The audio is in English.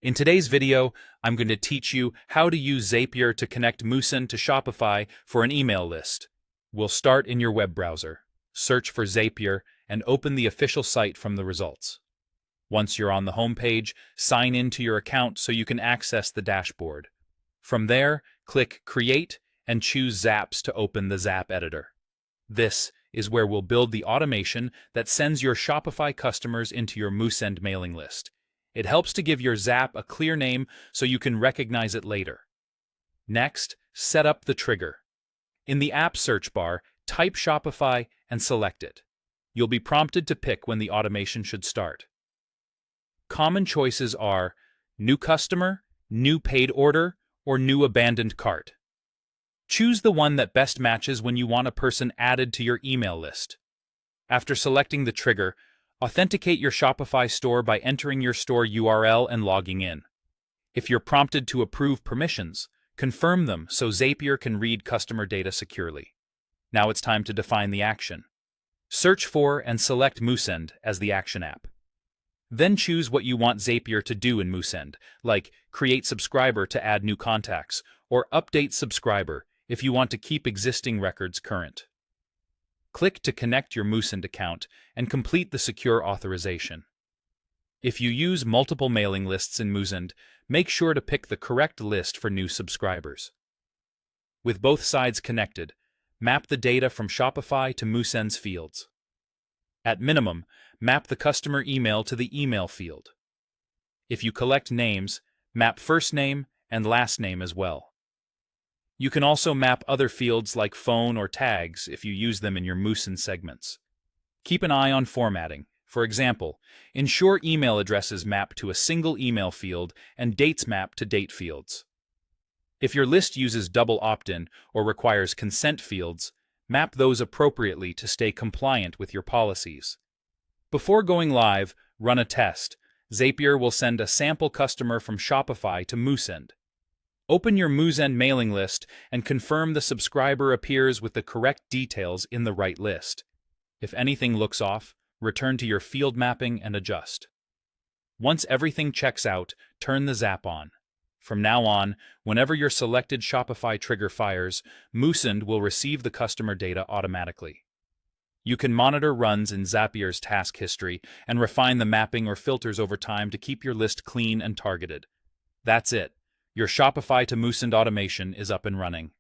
In today's video, I'm going to teach you how to use Zapier to connect Moosend to Shopify for an email list. We'll start in your web browser, search for Zapier, and open the official site from the results. Once you're on the home page, sign in to your account so you can access the dashboard. From there, click Create and choose Zaps to open the Zap editor. This is where we'll build the automation that sends your Shopify customers into your Moosend mailing list. It helps to give your Zap a clear name so you can recognize it later. Next, set up the trigger. In the app search bar, type Shopify and select it. You'll be prompted to pick when the automation should start. Common choices are new customer, new paid order, or new abandoned cart. Choose the one that best matches when you want a person added to your email list. After selecting the trigger, authenticate your Shopify store by entering your store URL and logging in. If you're prompted to approve permissions, confirm them so Zapier can read customer data securely. Now it's time to define the action. Search for and select Moosend as the action app. Then choose what you want Zapier to do in Moosend, like create subscriber to add new contacts, or update subscriber if you want to keep existing records current. Click to connect your Moosend account and complete the secure authorization. If you use multiple mailing lists in Moosend, make sure to pick the correct list for new subscribers. With both sides connected, map the data from Shopify to Moosend's fields. At minimum, map the customer email to the email field. If you collect names, map first name and last name as well. You can also map other fields like phone or tags if you use them in your Moosend segments. Keep an eye on formatting. For example, ensure email addresses map to a single email field and dates map to date fields. If your list uses double opt-in or requires consent fields, map those appropriately to stay compliant with your policies. Before going live, run a test. Zapier will send a sample customer from Shopify to Moosend. Open your Moosend mailing list and confirm the subscriber appears with the correct details in the right list. If anything looks off, return to your field mapping and adjust. Once everything checks out, turn the Zap on. From now on, whenever your selected Shopify trigger fires, Moosend will receive the customer data automatically. You can monitor runs in Zapier's task history and refine the mapping or filters over time to keep your list clean and targeted. That's it. Your Shopify to Moosend automation is up and running.